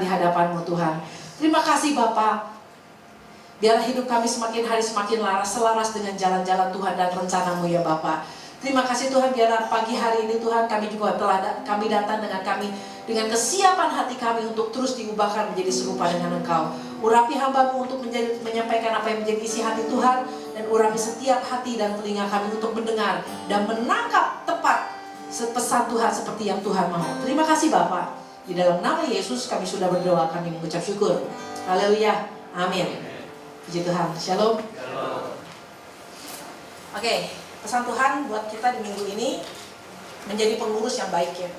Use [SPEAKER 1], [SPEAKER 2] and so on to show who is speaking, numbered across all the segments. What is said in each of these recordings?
[SPEAKER 1] di hadapan-Mu Tuhan. Terima kasih Bapa. Biarlah hidup kami semakin hari semakin selaras dengan jalan-jalan Tuhan dan rencana-Mu ya Bapa. Terima kasih Tuhan, biarlah pagi hari ini Tuhan kami juga kami datang dengan kesiapan hati kami untuk terus diubahkan menjadi serupa dengan Engkau. Urapi hamba-Mu untuk menyampaikan apa yang menjadi isi hati Tuhan, dan urapi setiap hati dan telinga kami untuk mendengar dan menangkap tepat pesan Tuhan seperti yang Tuhan mau. Terima kasih Bapa. Di dalam nama Yesus kami sudah berdoa, kami mengucap syukur. Haleluya. Amin. Puji Tuhan. Shalom. Oke, pesan Tuhan buat kita di minggu ini menjadi pengurus yang baik ya.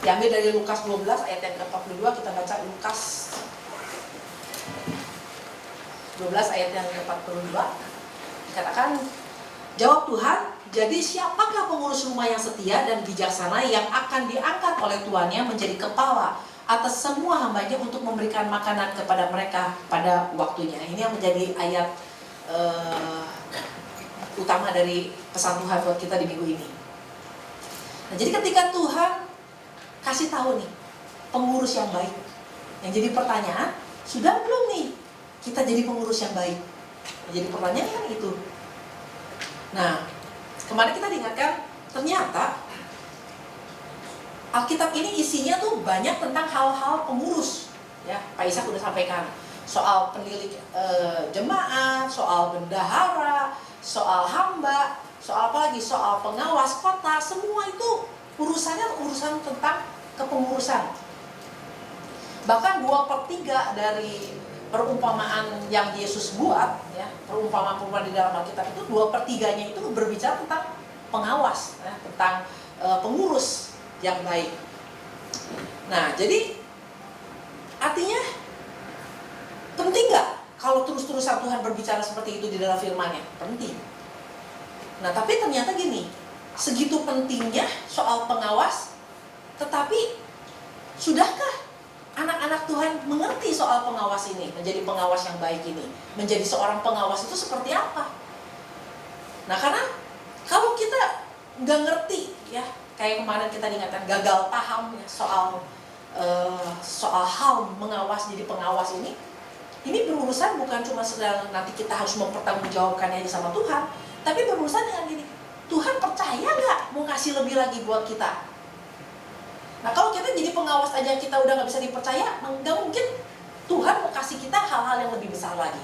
[SPEAKER 1] Diambil dari Lukas 12 ayat yang ke-42, kita baca Lukas 12 ayat yang ke-42. Dikatakan, jawab Tuhan, jadi siapakah pengurus rumah yang setia dan bijaksana yang akan diangkat oleh tuannya menjadi kepala atas semua hambanya untuk memberikan makanan kepada mereka pada waktunya. Ini yang menjadi ayat utama dari pesan Tuhan buat kita di minggu ini. Nah, jadi ketika Tuhan kasih tahu nih pengurus yang baik, yang jadi pertanyaan, sudah belum nih kita jadi pengurus yang baik? Nah, jadi pertanyaan kan itu. Nah, kemarin kita diingatkan ternyata Alkitab ini isinya tuh banyak tentang hal-hal pengurus ya. Pak Ishak udah sampaikan soal penilik jemaat, soal bendahara, soal hamba, soal apa lagi, soal pengawas kota. Semua itu urusan tentang kepengurusan. Bahkan 2/3 dari perumpamaan yang Yesus buat ya, perumpamaan di dalam Alkitab itu 2/3-nya itu berbicara tentang pengawas ya, tentang pengurus yang baik. Nah, jadi artinya penting nggak kalau terus-terusan Tuhan berbicara seperti itu di dalam firman-Nya? Penting. Nah, tapi ternyata gini, segitu pentingnya soal pengawas, tetapi sudahkah anak-anak Tuhan mengerti soal pengawas ini, menjadi pengawas yang baik ini? Menjadi seorang pengawas itu seperti apa? Nah, karena kalau kita nggak ngerti ya, kayak kemarin kita diingatkan gagal paham ya, soal hal mengawas jadi pengawas ini berurusan bukan cuma sedang nanti kita harus mempertanggungjawabkannya sama Tuhan, tapi berurusan dengan gini, Tuhan percaya nggak mau kasih lebih lagi buat kita? Nah, kalau kita jadi pengawas aja kita udah nggak bisa dipercaya, nggak mungkin Tuhan mau kasih kita hal-hal yang lebih besar lagi.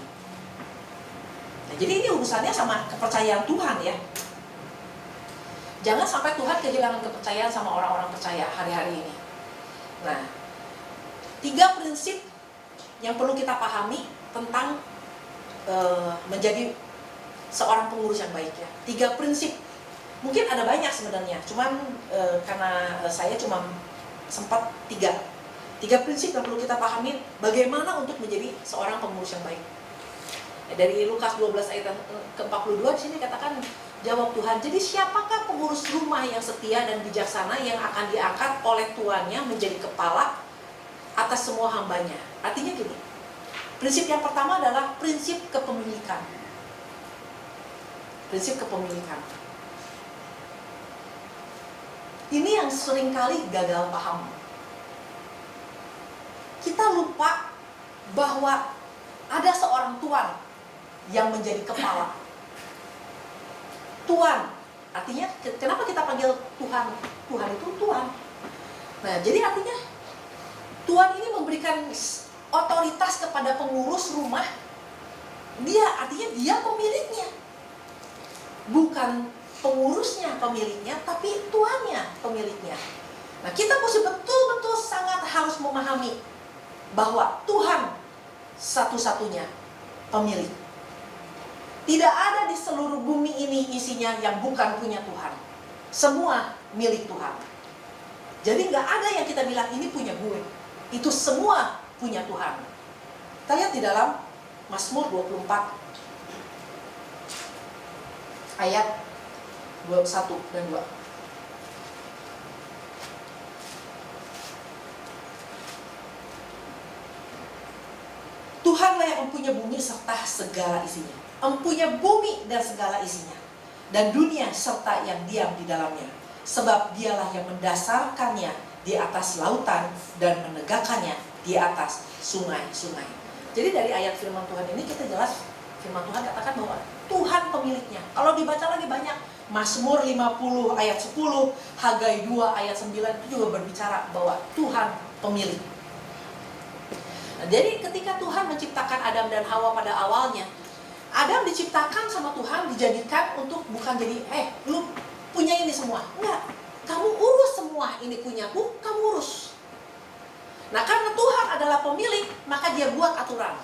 [SPEAKER 1] Nah, jadi ini urusannya sama kepercayaan Tuhan ya. Jangan sampai Tuhan kehilangan kepercayaan sama orang-orang percaya hari-hari ini. Nah, 3 prinsip yang perlu kita pahami tentang menjadi seorang pengurus yang baik ya. 3 prinsip. Mungkin ada banyak sebenarnya, cuman karena saya cuma sempat 3 prinsip yang perlu kita pahami bagaimana untuk menjadi seorang pengurus yang baik. Dari Lukas 12 ayat ke-42 di sini katakan, jawab Tuhan, jadi siapakah pengurus rumah yang setia dan bijaksana yang akan diangkat oleh tuannya menjadi kepala atas semua hambanya? Artinya gini, prinsip yang pertama adalah prinsip kepemilikan. Prinsip kepemilikan. Ini yang seringkali gagal paham. Kita lupa bahwa ada seorang tuan yang menjadi kepala. Tuan, artinya kenapa kita panggil Tuhan? Tuhan itu Tuan. Nah, jadi artinya Tuan ini memberikan otoritas kepada pengurus rumah. Artinya dia pemiliknya. Bukan pengurusnya pemiliknya, tapi tuannya pemiliknya. Nah, kita mesti betul-betul sangat harus memahami bahwa Tuhan satu-satunya pemilik. Tidak ada di seluruh bumi ini isinya yang bukan punya Tuhan. Semua milik Tuhan. Jadi nggak ada yang kita bilang ini punya gue. Itu semua punya Tuhan. Kita lihat di dalam Mazmur 24 ayat 21 dan 2. Tuhanlah yang mempunyai bumi serta segala isinya. Mempunyai bumi dan segala isinya. Dan dunia serta yang diam di dalamnya. Sebab dialah yang mendasarkannya di atas lautan dan menegakkannya di atas sungai-sungai. Jadi dari ayat firman Tuhan ini kita jelas firman Tuhan katakan bahwa Tuhan pemiliknya. Kalau dibaca lagi banyak, Mazmur 50 ayat 10, Hagai 2 ayat 9 itu juga berbicara bahwa Tuhan pemilik. Nah, jadi ketika Tuhan menciptakan Adam dan Hawa pada awalnya, Adam diciptakan sama Tuhan, dijadikan untuk bukan jadi, lu punya ini semua. Enggak, kamu urus semua ini punyaku, kamu urus. Nah karena Tuhan adalah pemilik, maka dia buat aturan.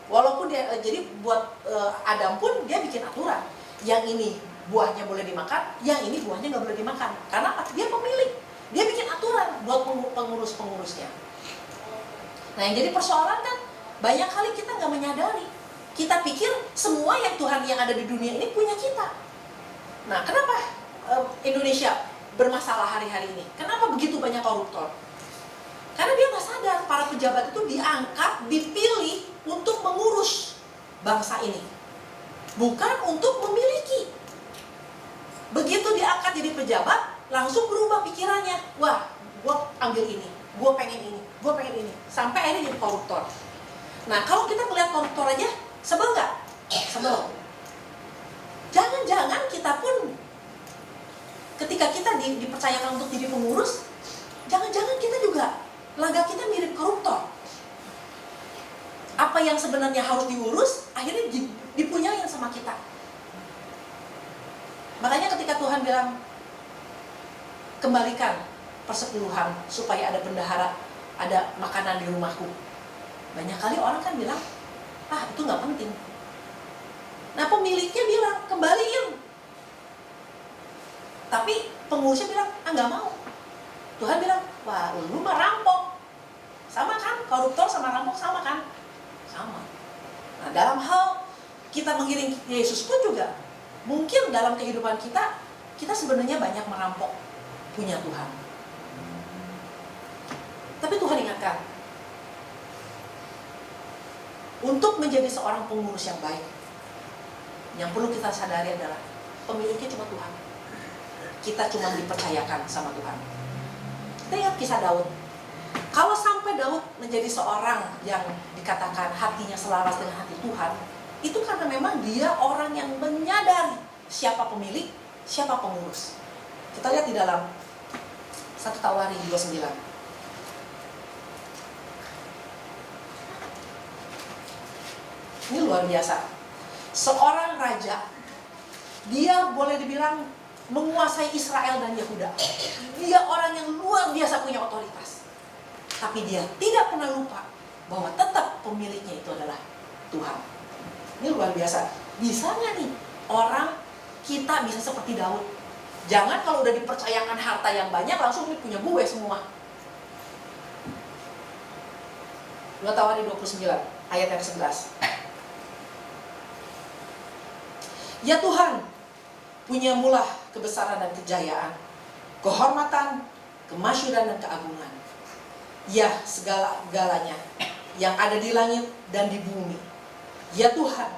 [SPEAKER 1] Walaupun dia, jadi buat Adam pun dia bikin aturan. Yang ini buahnya boleh dimakan, yang ini buahnya nggak boleh dimakan. Karena dia pemilik, dia bikin aturan buat pengurus-pengurusnya. Nah yang jadi persoalan kan, banyak kali kita nggak menyadari. Kita pikir semua yang Tuhan yang ada di dunia ini punya kita. Nah kenapa Indonesia bermasalah hari-hari ini? Kenapa begitu banyak koruptor? Karena dia nggak sadar para pejabat itu diangkat, dipilih untuk mengurus bangsa ini, bukan untuk memiliki. Begitu diangkat jadi pejabat, langsung berubah pikirannya. Wah, gue ambil ini, gue pengen ini, gue pengen ini, sampai akhirnya jadi koruptor. Nah, kalau kita melihat koruptor aja, sebel nggak? Sebel. Jangan-jangan kita pun, ketika kita dipercayakan untuk jadi pengurus, jangan-jangan kita juga laga kita mirip koruptor. Apa yang sebenarnya harus diurus, akhirnya dipunyain sama kita. Makanya ketika Tuhan bilang, kembalikan persepuluhan supaya ada bendahara, ada makanan di rumahku. Banyak kali orang kan bilang, itu nggak penting. Nah pemiliknya bilang, kembaliin. Tapi pengurusnya bilang, nggak mau. Tuhan bilang, wah lu mah rampok. Sama kan, koruptor sama rampok sama kan? Sama. Nah dalam hal kita mengiring Yesus pun juga, mungkin dalam kehidupan kita, kita sebenarnya banyak merampok punya Tuhan. Tapi Tuhan ingatkan, untuk menjadi seorang pengurus yang baik, yang perlu kita sadari adalah, pemiliknya cuma Tuhan. Kita cuma dipercayakan sama Tuhan. Kita ingat kisah Daud. Kalau sampai Daud menjadi seorang yang dikatakan hatinya selaras dengan hati Tuhan, itu karena memang dia orang yang menyadari siapa pemilik, siapa pengurus. Kita lihat di dalam 1 Tawarin 29. Ini luar biasa. Seorang raja, dia boleh dibilang menguasai Israel dan Yehuda. Dia orang yang luar biasa punya otoritas. Tapi dia tidak pernah lupa bahwa tetap pemiliknya itu adalah Tuhan. Ini luar biasa. Bisa nggak nih orang kita bisa seperti Daud? Jangan kalau udah dipercayakan harta yang banyak langsung ini punya gue semua. 2 Tawarin 29 ayat yang 11. Ya Tuhan, punyamulah kebesaran dan kejayaan, kehormatan, kemasyhuran dan keagungan. Ya segala-galanya yang ada di langit dan di bumi. Ya Tuhan,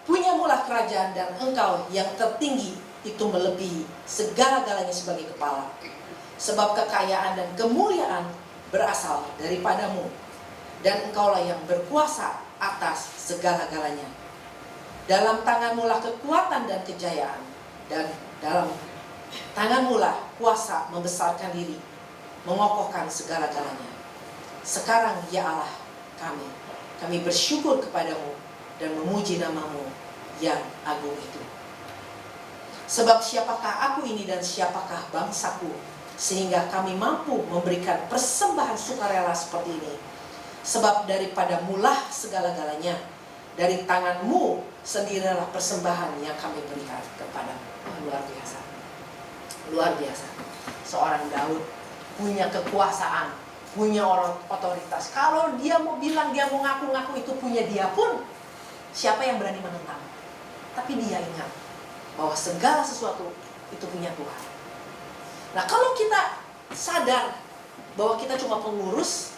[SPEAKER 1] punyamulah kerajaan dan Engkau yang tertinggi itu melebihi segala-galanya sebagai kepala. Sebab kekayaan dan kemuliaan berasal daripadamu, dan Engkaulah yang berkuasa atas segala-galanya. Dalam tanganmu-lah kekuatan dan kejayaan, dan dalam tanganmu-lah kuasa membesarkan diri, mengokohkan segala-galanya. Sekarang ya Allah kami bersyukur kepadamu dan memuji namamu yang agung itu. Sebab siapakah aku ini dan siapakah bangsaku, sehingga kami mampu memberikan persembahan sukarela seperti ini. Sebab daripadamulah segala-galanya, dari tanganmu sendirilah persembahan yang kami berikan kepadamu. Luar biasa. Luar biasa. Seorang Daud punya kekuasaan, punya otoritas. Kalau dia mau bilang, dia mau ngaku-ngaku itu punya dia pun, siapa yang berani menentang? Tapi dia ingat bahwa segala sesuatu itu punya Tuhan. Nah kalau kita sadar bahwa kita cuma pengurus,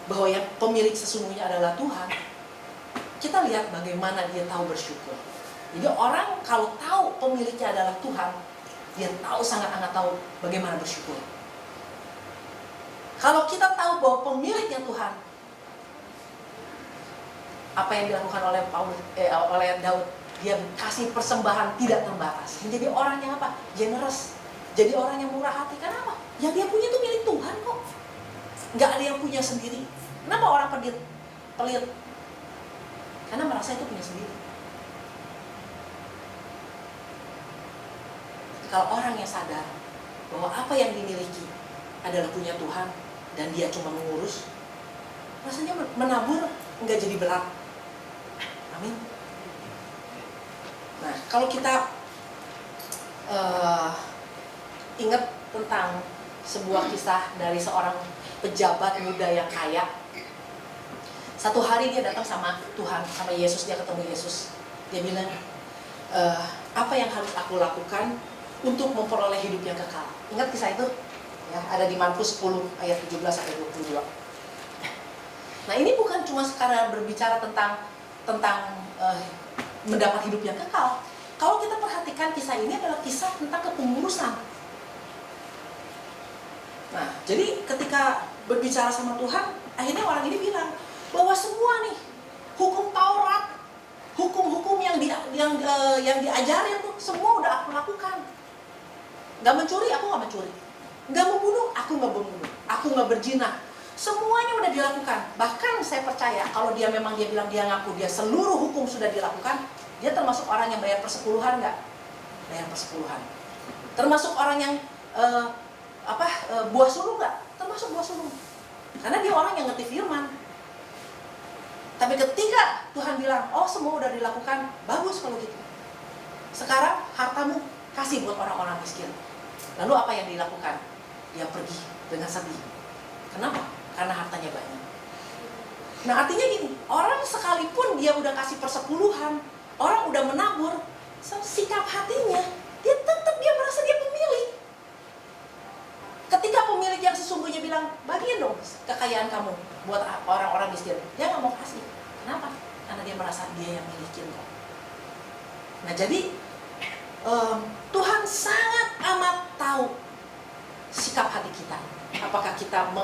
[SPEAKER 1] bahwa yang pemilik sesungguhnya adalah Tuhan, kita lihat bagaimana dia tahu bersyukur. Jadi orang kalau tahu pemiliknya adalah Tuhan, dia tahu sangat-sangat tahu bagaimana bersyukur. Kalau kita tahu bahwa pemiliknya Tuhan, apa yang dilakukan oleh Daud, dia kasih persembahan tidak terbatas. Menjadi orang yang apa? Generous. Jadi orang yang murah hati. Kenapa? Yang dia punya itu milik Tuhan kok. Nggak ada yang punya sendiri. Kenapa orang pelit? Karena merasa itu punya sendiri. Kalau orang yang sadar bahwa apa yang dimiliki adalah punya Tuhan dan dia cuma mengurus, rasanya menabur nggak jadi berat. Amin. Nah, kalau kita ingat tentang sebuah kisah dari seorang pejabat muda yang kaya. Satu hari dia datang sama Tuhan, sama Yesus, dia ketemu Yesus. Dia bilang, apa yang harus aku lakukan untuk memperoleh hidup yang kekal? Ingat kisah itu? Ya, ada di Markus 10 ayat 17 sampai 22. Nah, ini bukan cuma sekarang berbicara tentang mendapat hidup yang kekal. Kalau kita perhatikan, kisah ini adalah kisah tentang kepengurusan. Nah, jadi ketika berbicara sama Tuhan, akhirnya orang ini bilang bahwa semua nih hukum Taurat, hukum-hukum yang diajarin tuh semua udah aku lakukan. Gak mencuri, aku gak mencuri. Gak membunuh, aku gak membunuh. Aku gak berzina. Semuanya udah dilakukan. Bahkan saya percaya kalau dia memang dia bilang dia ngaku dia seluruh hukum sudah dilakukan, dia termasuk orang yang bayar persepuluhan nggak? Bayar persepuluhan. Termasuk orang yang buah sulung nggak? Termasuk buah sulung. Karena dia orang yang ngerti firman. Tapi ketika Tuhan bilang, oh semua udah dilakukan, bagus kalau gitu. Sekarang hartamu kasih buat orang-orang miskin. Lalu apa yang dilakukan? Dia pergi dengan sedih. Kenapa? Karena hartanya banyak. Nah, artinya gini, orang sekalipun dia udah kasih persepuluhan, orang udah menabur, sikap hatinya, dia tetap dia merasa dia pemilik. Ketika pemilik yang sesungguhnya bilang, bagian dong kekayaan kamu buat orang-orang miskin, dia nggak mau kasih. Kenapa? Karena dia merasa dia yang milikin kok. Nah, jadi Tuhan sangat amat tahu sikap hati kita. Apakah kita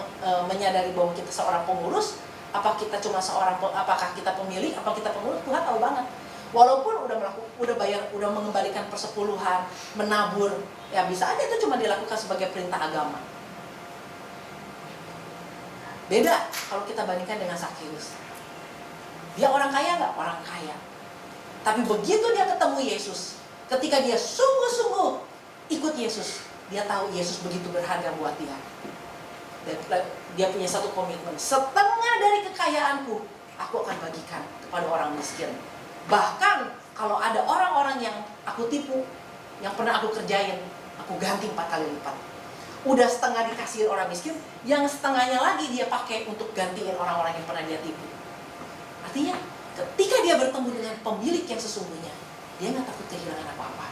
[SPEAKER 1] menyadari bahwa kita seorang pengurus? Apakah kita pemilik? Apakah kita pengurus? Tuhan tahu banget. Walaupun udah mengembalikan persepuluhan, menabur, ya bisa aja itu cuma dilakukan sebagai perintah agama. Beda kalau kita bandingkan dengan Zakheus. Dia orang kaya nggak? Orang kaya. Tapi begitu dia ketemu Yesus, ketika dia sungguh-sungguh ikut Yesus, dia tahu Yesus begitu berharga buat dia. Dan dia punya satu komitmen, setengah dari kekayaanku aku akan bagikan kepada orang miskin. Bahkan kalau ada orang-orang yang aku tipu, yang pernah aku kerjain, aku ganti 4 kali lipat. Udah setengah dikasih orang miskin, yang setengahnya lagi dia pakai untuk gantiin orang-orang yang pernah dia tipu. Artinya ketika dia bertemu dengan pemilik yang sesungguhnya, dia nggak takut kehilangan apa-apa.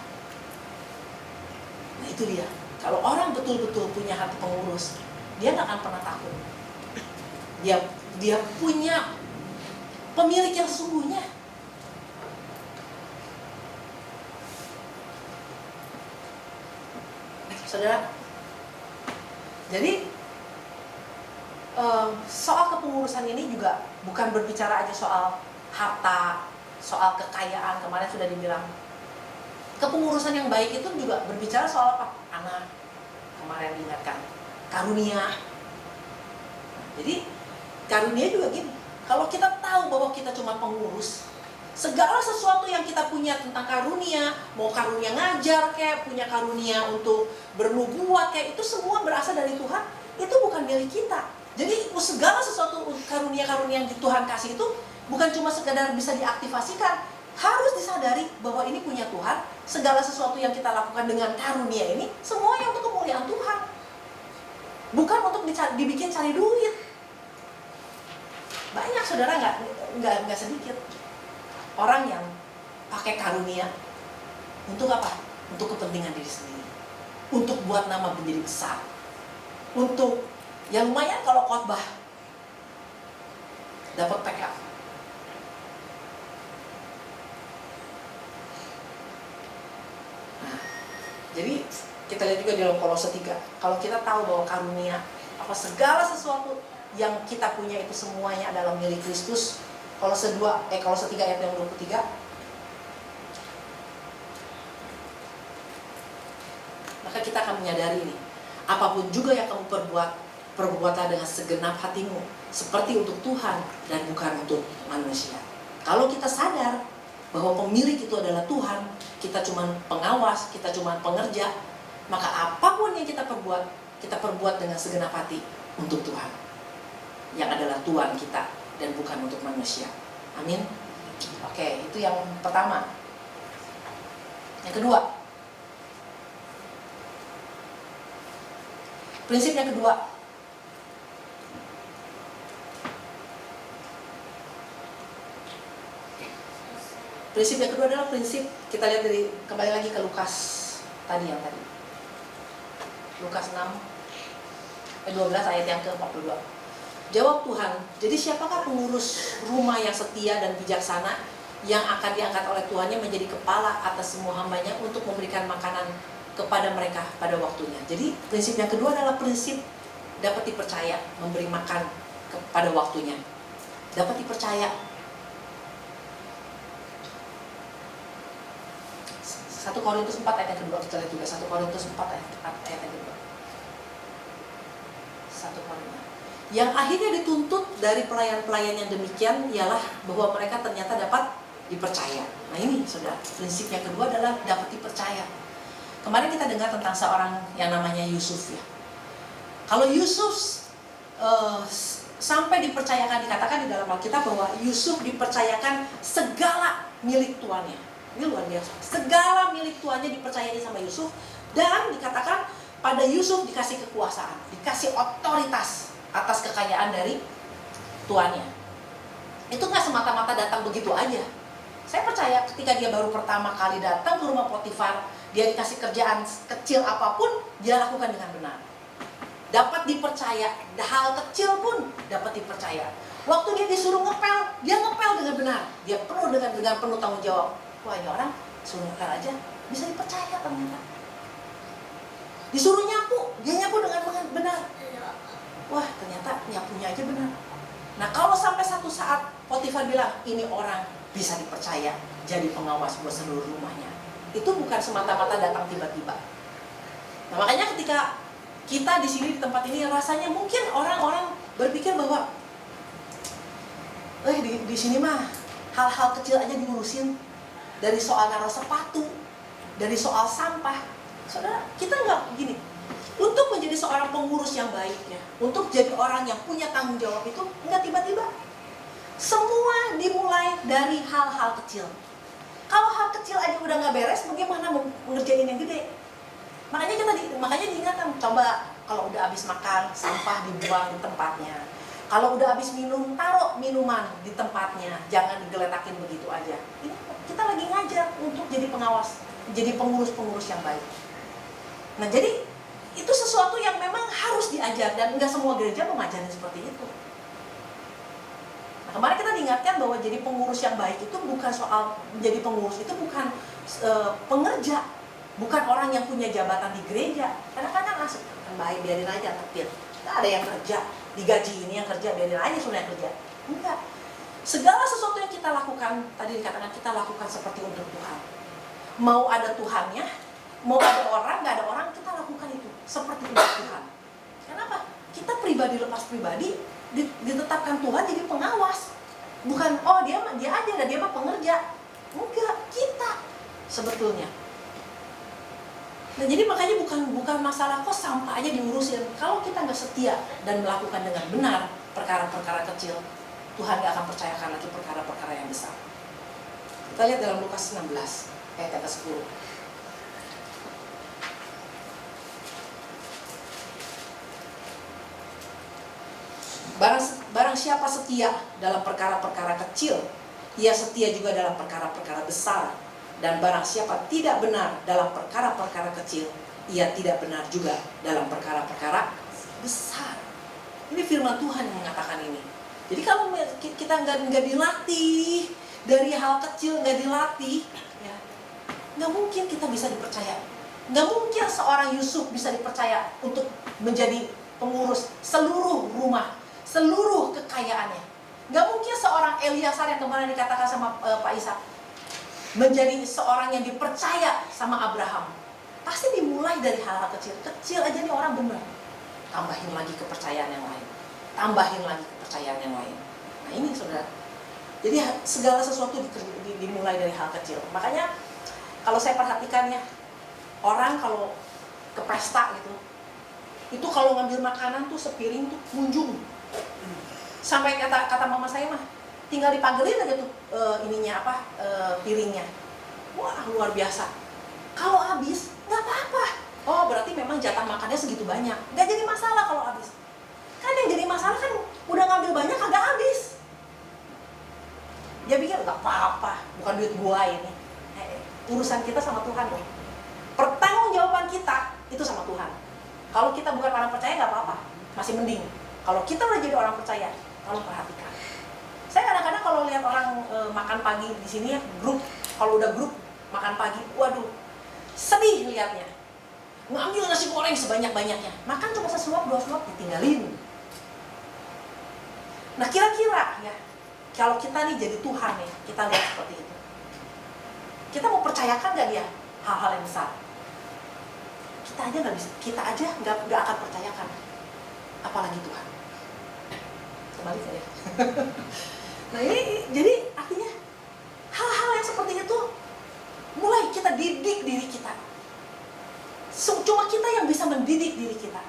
[SPEAKER 1] Nah itu dia, kalau orang betul-betul punya hati pengurus, dia nggak akan pernah takut. Dia punya pemilik yang sesungguhnya. Saudara, jadi soal kepengurusan ini juga bukan berbicara aja soal harta, soal kekayaan. Kemarin sudah dibilang kepengurusan yang baik itu juga berbicara soal apa? Anak, kemarin diingatkan, karunia. Jadi karunia juga gini, kalau kita tahu bahwa kita cuma pengurus, segala sesuatu yang kita punya tentang karunia, mau karunia ngajar kayak, punya karunia untuk bernubuat kayak, itu semua berasal dari Tuhan, itu bukan milik kita. Jadi segala sesuatu karunia-karunia yang Tuhan kasih itu bukan cuma sekedar bisa diaktifasikan, harus disadari bahwa ini punya Tuhan. Segala sesuatu yang kita lakukan dengan karunia ini semuanya untuk kemuliaan Tuhan, bukan untuk dibikin cari duit. Banyak saudara, nggak sedikit orang yang pakai karunia untuk apa? Untuk kepentingan diri sendiri, untuk buat nama menjadi besar, untuk yang lumayan kalau khotbah dapat PK. Nah, jadi kita lihat juga di dalam Kolose 3, kalau kita tahu bahwa karunia bahwa segala sesuatu yang kita punya itu semuanya adalah milik Kristus. Kolose 3 ayat yang 23. Maka kita akan menyadari ini, apapun juga yang kamu perbuatlah dengan segenap hatimu, seperti untuk Tuhan dan bukan untuk manusia. Kalau kita sadar bahwa pemilik itu adalah Tuhan, kita cuma pengawas, kita cuma pengerja, maka apapun yang kita perbuat dengan segenap hati untuk Tuhan, yang adalah Tuhan kita dan bukan untuk manusia. Amin. Oke, itu yang pertama. Yang kedua, prinsip yang kedua, adalah prinsip, kita lihat kembali lagi ke Lukas tadi. Lukas 12 ayat yang ke-42. Jawab Tuhan, jadi siapakah pengurus rumah yang setia dan bijaksana yang akan diangkat oleh Tuhannya menjadi kepala atas semua hambanya untuk memberikan makanan kepada mereka pada waktunya. Jadi prinsip yang kedua adalah prinsip dapat dipercaya, memberi makan kepada waktunya. Dapat dipercaya. 1 Korintus 4 ayat yang kedua, kita lihat juga 1 Korintus 4 ayat yang kedua. 1 Korintus. Yang akhirnya dituntut dari pelayan-pelayan yang demikian ialah bahwa mereka ternyata dapat dipercaya. Nah ini saudara, prinsip yang kedua adalah dapat dipercaya. Kemarin kita dengar tentang seorang yang namanya Yusuf ya. Kalau Yusuf sampai dipercayakan, dikatakan di dalam Alkitab bahwa Yusuf dipercayakan segala milik tuannya. Ini luar biasa. Segala milik tuannya dipercayai sama Yusuf, dan dikatakan pada Yusuf dikasih kekuasaan, dikasih otoritas atas kekayaan dari tuannya. Itu nggak semata-mata datang begitu aja. Saya percaya ketika dia baru pertama kali datang ke rumah Potifar, dia dikasih kerjaan kecil apapun, dia lakukan dengan benar. Dapat dipercaya, hal kecil pun dapat dipercaya. Waktu dia disuruh ngepel, dia ngepel dengan benar. Dia penuh dengan penuh tanggung jawab. Wah, ini orang suruh ngepel aja bisa dipercaya ternyata. Disuruh nyapu, dia nyapu dengan benar. Wah, ternyata nyapunya aja benar. Nah, kalau sampai satu saat Potifar bilang, ini orang bisa dipercaya jadi pengawas buat seluruh rumahnya, itu bukan semata-mata datang tiba-tiba. Nah, makanya ketika kita di sini di tempat ini rasanya mungkin orang-orang berpikir bahwa di sini mah hal-hal kecil aja diurusin, dari soal naruh sepatu, dari soal sampah. Saudara, kita nggak begini. Untuk menjadi seorang pengurus yang baik ya, untuk jadi orang yang punya tanggung jawab itu nggak tiba-tiba. Semua dimulai dari hal-hal kecil. Kalau hal kecil aja udah nggak beres, bagaimana mau ngerjain yang gede? Makanya diingatkan, coba kalau udah habis makan, sampah dibuang di tempatnya. Kalau udah habis minum, taruh minuman di tempatnya, jangan digeletakin begitu aja. Ini kita lagi ngajar untuk jadi pengawas, jadi pengurus-pengurus yang baik. Nah, jadi itu sesuatu yang memang harus diajar, dan nggak semua gereja mengajarkan seperti itu. Nah, kemarin kita diingatkan bahwa jadi pengurus yang baik itu bukan soal menjadi pengurus, itu bukan pengerja, bukan orang yang punya jabatan di gereja. Kadang-kadang kan baik, biarin aja tepil. Nggak ada yang kerja, digaji ini yang kerja, biarin aja sudah yang kerja. Enggak. Segala sesuatu yang kita lakukan, tadi dikatakan kita lakukan seperti untuk Tuhan. Mau ada Tuhannya, mau ada orang, nggak ada orang, kita lakukan itu seperti untuk Tuhan. Kenapa? Kita pribadi lepas pribadi ditetapkan Tuhan jadi pengawas. Bukan, oh dia aja dan dia mah pengerja. Enggak, kita sebetulnya. Nah, jadi makanya bukan masalah kok sampah aja diurusin. Kalau kita nggak setia dan melakukan dengan benar perkara-perkara kecil, Tuhan nggak akan percayakan lagi perkara-perkara yang besar. Kita lihat dalam Lukas 16 ayat ke-10. Barang siapa setia dalam perkara-perkara kecil, ia setia juga dalam perkara-perkara besar. Dan barang siapa tidak benar dalam perkara-perkara kecil, ia tidak benar juga dalam perkara-perkara besar. Ini firman Tuhan yang mengatakan ini. Jadi kalau kita nggak dilatih dari hal kecil, nggak dilatih, ya, nggak mungkin kita bisa dipercaya. Nggak mungkin seorang Yusuf bisa dipercaya untuk menjadi pengurus seluruh rumah, seluruh kekayaannya. Gak mungkin seorang Eliasar yang kemarin dikatakan sama Pak Ishak menjadi seorang yang dipercaya sama Abraham. Pasti dimulai dari hal-hal kecil. Kecil aja nih orang benar. Tambahin lagi kepercayaan yang lain. Tambahin lagi kepercayaan yang lain. Nah ini saudara. Jadi segala sesuatu dimulai dari hal kecil. Makanya kalau saya perhatikan ya, orang kalau ke pesta gitu, itu kalau ngambil makanan tuh sepiring tuh munjung. Sampai kata mama saya mah, tinggal dipagerin aja tuh piringnya. Wah luar biasa. Kalau habis nggak apa-apa. Oh berarti memang jatah makannya segitu banyak. Nggak jadi masalah kalau habis. Kan yang jadi masalah kan udah ngambil banyak kagak habis. Dia pikir nggak apa-apa, bukan duit gua ini. Urusan kita sama Tuhan loh. Pertanggungjawaban kita itu sama Tuhan. Kalau kita bukan orang percaya nggak apa-apa, masih mending. Kalau kita udah jadi orang percaya, tolong perhatikan. Saya kadang-kadang kalau lihat orang makan pagi di sini ya, grup, kalau udah grup makan pagi, waduh, sedih lihatnya. Ngambil nasi goreng sebanyak-banyaknya, makan cuma sesuap, 2 suap ditinggalin. Nah kira-kira ya, kalau kita nih jadi Tuhan nih, kita lihat seperti itu. Kita mau percayakan gak dia hal-hal yang besar? Kita aja nggak bisa, kita aja nggak akan percayakan, apalagi Tuhan. Kembali saya. Nah ini jadi artinya hal-hal yang seperti itu mulai kita didik diri kita. Cuma kita yang bisa mendidik diri kita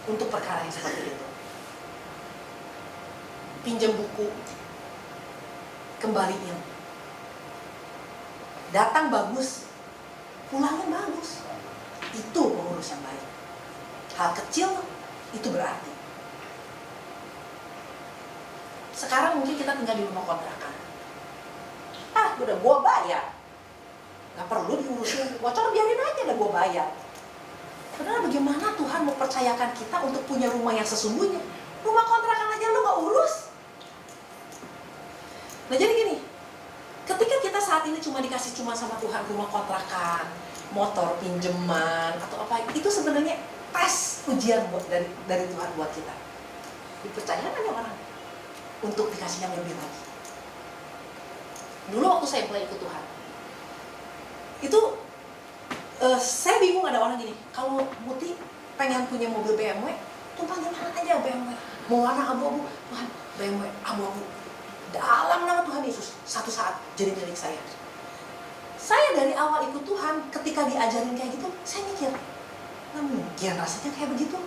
[SPEAKER 1] untuk perkara yang seperti itu. Pinjam buku, kembaliin. Datang bagus, pulangin bagus. Itu pengurus yang baik. Hal kecil itu berarti. Sekarang mungkin kita tinggal di rumah kontrakan. Udah gua bayar. Gak perlu diurusin, bocor biarin aja, udah gua bayar. Padahal bagaimana Tuhan mempercayakan kita untuk punya rumah yang sesungguhnya? Rumah kontrakan aja lu gak urus. Nah jadi gini, ketika kita saat ini cuma dikasih sama Tuhan rumah kontrakan, motor pinjaman atau apa, itu sebenarnya tes ujian dari Tuhan buat kita. Dipercaya kan ya orang untuk dikasih yang lebih lagi. Dulu waktu saya mulai ikut Tuhan, itu saya bingung, ada orang gini, kalau Muti pengen punya mobil BMW, tumpangin mana aja BMW, mau warna abu-abu, Tuhan BMW abu-abu. Dalam nama Tuhan Yesus, satu saat jadi milik saya. Saya dari awal ikut Tuhan, ketika diajarin kayak gitu, saya mikir, nggak mungkin rasanya kayak begitu.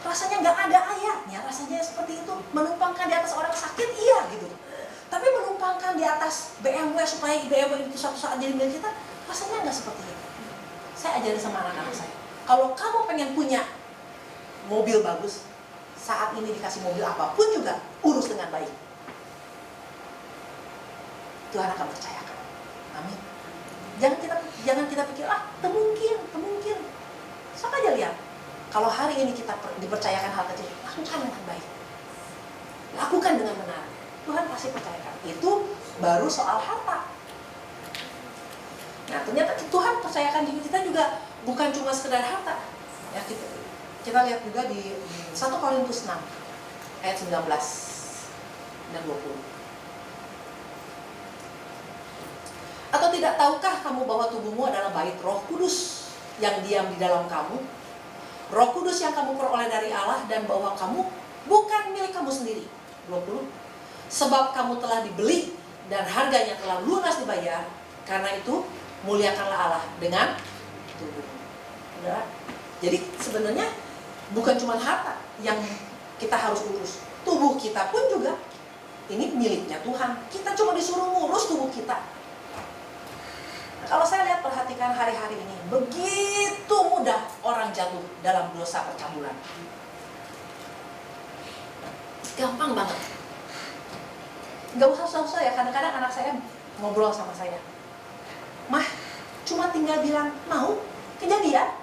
[SPEAKER 1] Rasanya nggak ada ayatnya, rasanya seperti itu. Menumpangkan di atas orang sakit, iya gitu. Tapi menumpangkan di atas BMW supaya BMW itu satu saat jadi milik kita, rasanya nggak seperti itu. Saya ajarin sama anak-anak saya, kalau kamu pengen punya mobil bagus, saat ini dikasih mobil apapun juga, urus dengan baik. Tuhan akan percayakan. Amin. Jangan kita pikir, temungkin. Sama aja lihat. Kalau hari ini kita dipercayakan hal kecil, lakukan dengan baik. Lakukan dengan benar. Tuhan pasti percayakan. Itu baru soal harta. Nah, ternyata Tuhan percayakan diri kita juga bukan cuma sekedar harta. Ya, kita lihat juga di 1 Korintus 6 ayat 19 dan 20. Atau tidak tahukah kamu bahwa tubuhmu adalah bait Roh Kudus yang diam di dalam kamu? Roh Kudus yang kamu peroleh dari Allah, dan bahwa kamu bukan milik kamu sendiri. 20. Sebab kamu telah dibeli dan harganya telah lunas dibayar. Karena itu muliakanlah Allah dengan tubuhmu. Jadi sebenarnya bukan cuma harta yang kita harus urus, tubuh kita pun juga ini miliknya Tuhan. Kita cuma disuruh ngurus tubuh kita. Kalau saya lihat, perhatikan hari-hari ini, begitu mudah orang jatuh dalam dosa percabulan. Gampang banget. Gak usah susah-susah ya, kadang-kadang anak saya ngobrol sama saya. Mah, cuma tinggal bilang, mau? Kejadian.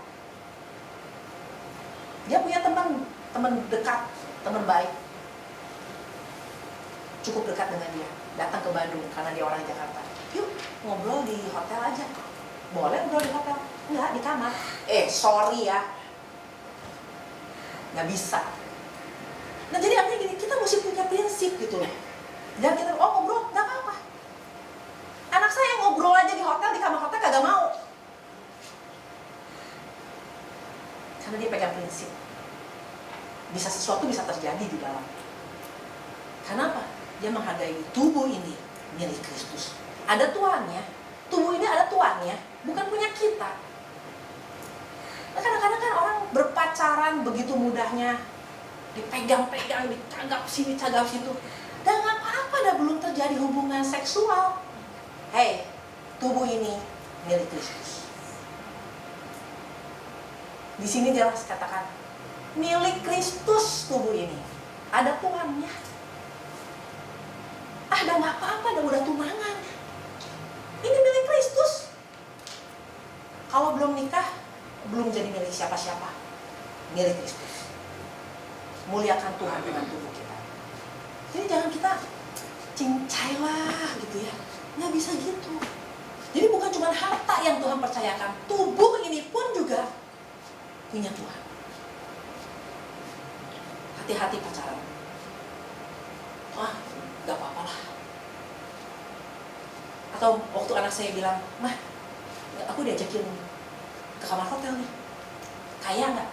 [SPEAKER 1] Dia punya teman dekat, teman baik. Cukup dekat dengan dia. Datang ke Bandung, karena dia orang Jakarta. Yuk, ngobrol di hotel aja. Boleh ngobrol di hotel? Enggak, di kamar. Sorry ya, nggak bisa. Nah jadi artinya gini, kita mesti punya prinsip gitu loh. Dan kita, ngobrol, nggak apa-apa. Anak saya ngobrol aja di hotel, di kamar hotel kagak mau. Karena dia pegang prinsip. Bisa sesuatu bisa terjadi di dalam. Kenapa? Dia menghargai tubuh ini milik Kristus. Ada tuannya. Tubuh ini ada tuannya, bukan punya kita. Nah, kadang-kadang kan orang berpacaran begitu mudahnya, dipegang-pegang, dicagap sini, cagap situ. Dan nggak apa-apa, dah belum terjadi hubungan seksual. Hei, tubuh ini milik Kristus. Di sini jelas katakan, milik Kristus tubuh ini. Ada tuannya. Dah nggak apa-apa, dah udah tunangan. Ini milik Kristus. Kalau belum nikah, belum jadi milik siapa-siapa. Milik Kristus. Muliakan Tuhan dengan tubuh kita. Jadi jangan kita cincai lah gitu ya. Nggak bisa gitu. Jadi bukan cuma harta yang Tuhan percayakan, tubuh ini pun juga punya Tuhan. Hati-hati pacaran. Gak apa-apa lah. Atau waktu anak saya bilang, "Mah, aku diajakin ke kamar hotel nih. Kaya nggak?"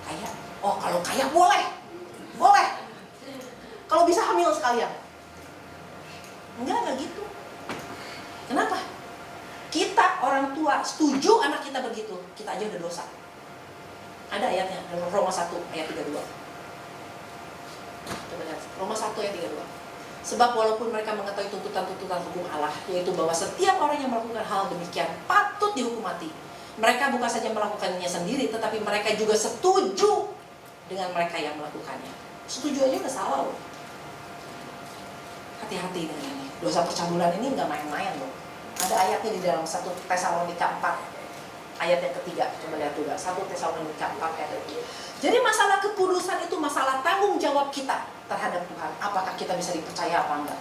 [SPEAKER 1] Kaya. Oh, kalau kaya boleh. Boleh. Kalau bisa hamil sekalian. Enggak gitu. Kenapa? Kita orang tua setuju anak kita begitu, kita aja udah dosa. Ada ayatnya, Roma 1 ayat 32. Coba lihat, Roma 1 ayat 32. Sebab walaupun mereka mengetahui tuntutan-tuntutan hukum Allah, yaitu bahwa setiap orang yang melakukan hal demikian patut dihukum mati. Mereka bukan saja melakukannya sendiri, tetapi mereka juga setuju dengan mereka yang melakukannya. Setuju aja udah salah loh. Hati-hati dengan ini. Dosa percabulan ini nggak main-main loh. Ada ayatnya di dalam 1 Tesalonika 4 ayat yang ketiga. Coba lihat juga, 1 Tesalonika 4 ayat ketiga. Jadi masalah kekudusan itu masalah tanggung jawab kita terhadap Tuhan. Apakah kita bisa dipercaya apa enggak?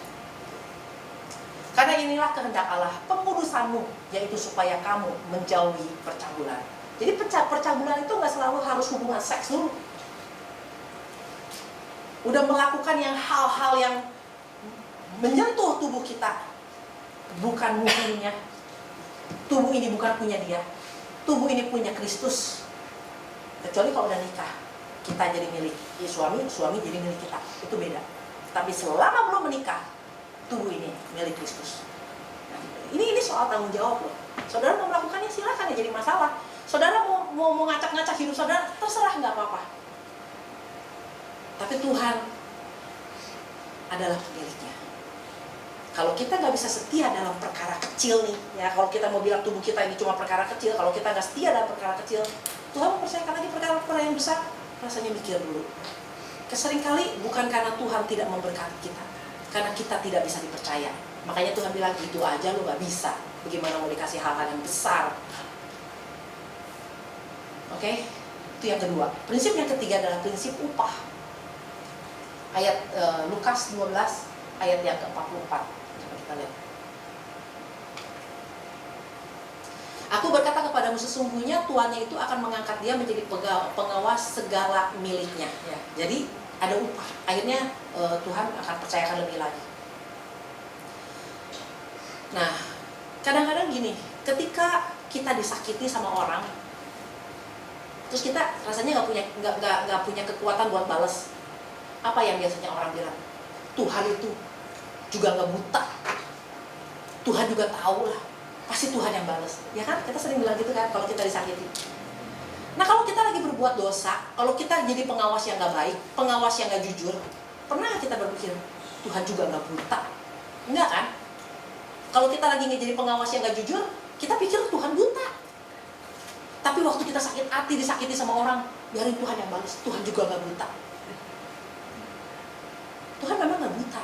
[SPEAKER 1] Karena inilah kehendak Allah, pengudusanmu, yaitu supaya kamu menjauhi percabulan. Jadi percabulan itu nggak selalu harus hubungan seks dulu. Udah melakukan yang hal-hal yang menyentuh tubuh kita, bukan muhimnya. Tubuh ini bukan punya dia. Tubuh ini punya Kristus. Kecuali kalau udah nikah, kita jadi milik suami, suami jadi milik kita. Itu beda. Tapi selama belum menikah, tubuh ini milik Kristus. Nah, ini soal tanggung jawab loh. Saudara mau melakukannya silakan, ya jadi masalah. Saudara mau ngacak-ngacak hidup saudara, terserah, nggak apa-apa. Tapi Tuhan adalah pemiliknya. Kalau kita nggak bisa setia dalam perkara kecil nih, ya kalau kita mau bilang tubuh kita ini cuma perkara kecil, kalau kita nggak setia dalam perkara kecil, Tuhan mempercayakan lagi perkara-perkara yang besar, rasanya mikir dulu. Seringkali bukan karena Tuhan tidak memberkati kita, karena kita tidak bisa dipercaya. Makanya Tuhan bilang, itu aja lo nggak bisa, bagaimana mau dikasih hal-hal yang besar. Oke? Itu yang kedua. Prinsip yang ketiga adalah prinsip upah. Ayat Lukas 12 ayat yang ke-44. Coba kita lihat. Aku berkata kepadamu, sesungguhnya tuannya itu akan mengangkat dia menjadi pengawas segala miliknya. Ya, jadi ada upah. Akhirnya Tuhan akan percayakan lebih lagi. Nah, kadang-kadang gini, ketika kita disakiti sama orang, terus kita rasanya nggak punya kekuatan buat balas. Apa yang biasanya orang bilang? Tuhan itu juga nggak buta. Tuhan juga tahu lah. Pasti Tuhan yang balas. Ya kan? Kita sering bilang gitu kan kalau kita disakiti. Nah kalau kita lagi berbuat dosa, kalau kita jadi pengawas yang nggak baik, pengawas yang nggak jujur, pernah kita berpikir Tuhan juga nggak buta? Enggak kan? Kalau kita lagi jadi pengawas yang nggak jujur, kita pikir Tuhan buta. Tapi waktu kita sakit hati, disakiti sama orang, biarin Tuhan yang balas. Tuhan juga nggak buta. Tuhan memang nggak buta.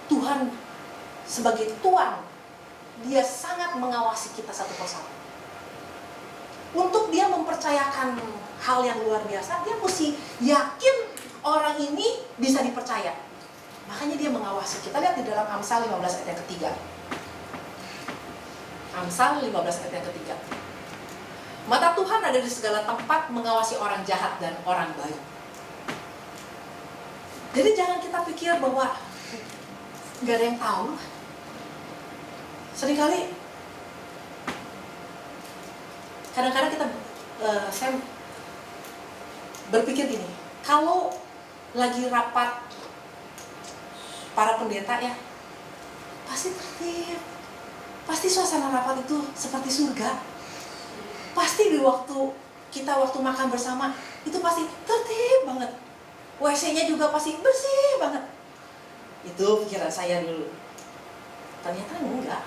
[SPEAKER 1] Tuhan sebagai Tuhan, dia sangat mengawasi kita satu persatu. Untuk dia mempercayakan hal yang luar biasa, dia mesti yakin orang ini bisa dipercaya. Makanya dia mengawasi. Kita lihat di dalam Amsal 15 ayat yang ketiga. Amsal 15 ayat yang ketiga. Mata Tuhan ada di segala tempat, mengawasi orang jahat dan orang baik. Jadi jangan kita pikir bahwa nggak ada yang tahu. Seringkali kadang-kadang kita saya berpikir gini, kalau lagi rapat para pendeta ya, pasti tertib, pasti suasana rapat itu seperti surga, pasti di waktu makan bersama itu pasti tertib banget, WC-nya juga pasti bersih banget. Itu pikiran saya dulu. Ternyata enggak.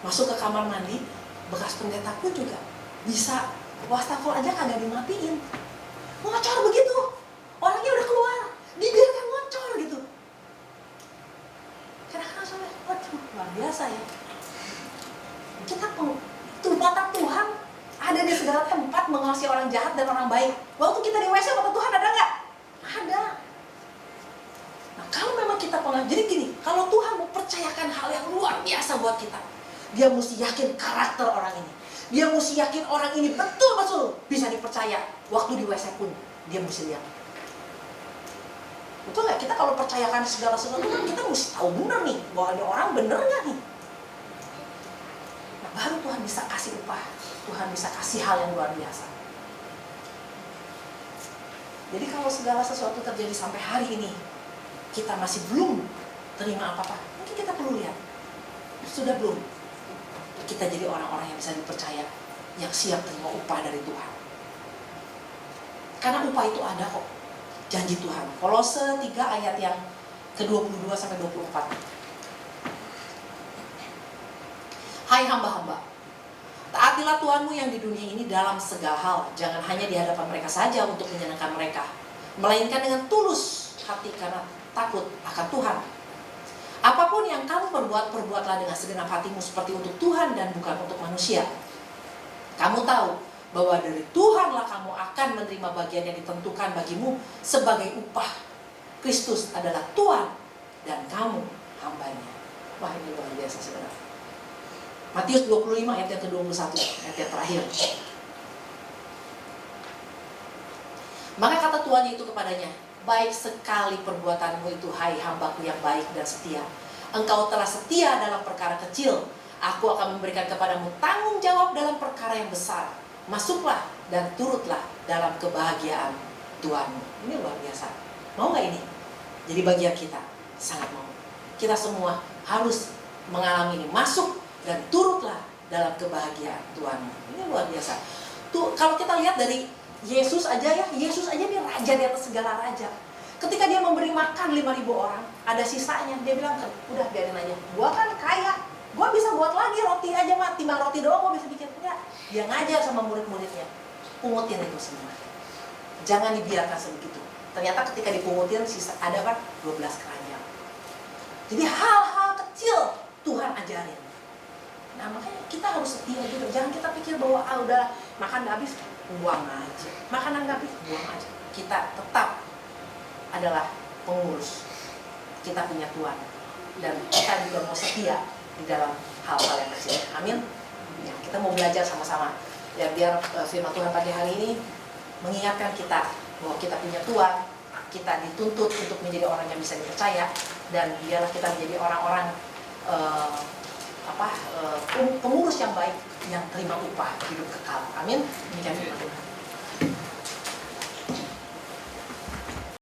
[SPEAKER 1] Masuk ke kamar mandi, bekas pendeta pun juga bisa wastafel aja kagak dimatiin, ngocor begitu, orangnya udah keluar, dibiarkan ngocor gitu. Kadang-kadang saya, waduh, luar biasa ya. Kita tuh mata Tuhan ada di segala tempat mengasihi orang jahat dan orang baik. Waktu kita di WC, mata Tuhan ada nggak? Ada. Nah, kalau memang kita jadi gini, kalau Tuhan mau percayakan hal yang luar biasa buat kita, Dia mesti yakin karakter orang ini. Dia mesti yakin orang ini betul-betul bisa dipercaya. Waktu di WC pun dia mesti lihat. Betul nggak? Kita kalau percayakan segala sesuatu, kita mesti tahu benar nih bahwa ada orang bener nggak nih. Nah, baru Tuhan bisa kasih upah. Tuhan bisa kasih hal yang luar biasa. Jadi kalau segala sesuatu terjadi sampai hari ini, kita masih belum terima apa-apa, mungkin kita perlu lihat, sudah belum kita jadi orang-orang yang bisa dipercaya, yang siap terima upah dari Tuhan. Karena upah itu ada kok, janji Tuhan. Kolose 3 ayat yang ke-22 sampai 24. Hai hamba-hamba, taatilah Tuhanmu yang di dunia ini dalam segala hal. Jangan hanya di hadapan mereka saja untuk menyenangkan mereka, melainkan dengan tulus hati karena takut akan Tuhan. Apapun yang kamu perbuat, perbuatlah dengan segenap hatimu seperti untuk Tuhan dan bukan untuk manusia. Kamu tahu bahwa dari Tuhanlah kamu akan menerima bagian yang ditentukan bagimu sebagai upah. Kristus adalah Tuhan dan kamu hambanya. Wah, ini luar biasa saudara. Matius 25 ayat yang ke-21, ayat yang terakhir. Maka kata tuannya itu kepadanya, baik sekali perbuatanmu itu, hai hambaku yang baik dan setia. Engkau telah setia dalam perkara kecil, aku akan memberikan kepadamu tanggung jawab dalam perkara yang besar. Masuklah dan turutlah dalam kebahagiaan Tuhanmu. Ini luar biasa. Mau gak ini? Jadi bagian kita, sangat mau. Kita semua harus mengalami ini. Masuk dan turutlah dalam kebahagiaan Tuhanmu. Ini luar biasa. Tuh, kalau kita lihat dari Yesus aja ya, Yesus aja dia raja di atas segala raja. Ketika dia memberi makan 5.000 orang, ada sisanya, dia bilang, udah biarin aja, gua kan kaya, gua bisa buat lagi roti aja mah, timbang roti doang gua bisa bikin. Enggak, dia ngajar sama murid-muridnya, pungutin itu semua, jangan dibiarkan sebegitu. Ternyata ketika dipungutin, sisa ada kan 12 keranjang. Jadi hal-hal kecil Tuhan ajarin. Nah makanya kita harus setia gitu, jangan kita pikir bahwa udah makan gak habis, buang aja, makanan gak habis, buang aja. Kita tetap adalah pengurus, kita punya Tuhan, dan kita juga mau setia di dalam hal-hal yang kecil. Amin. Ya, kita mau belajar sama-sama ya, biar firman Tuhan pagi hari ini mengingatkan kita bahwa kita punya Tuhan, kita dituntut untuk menjadi orang yang bisa dipercaya, dan biarlah kita menjadi orang-orang pengurus yang baik yang terima upah hidup kekal. Amin. Demikian firman Tuhan.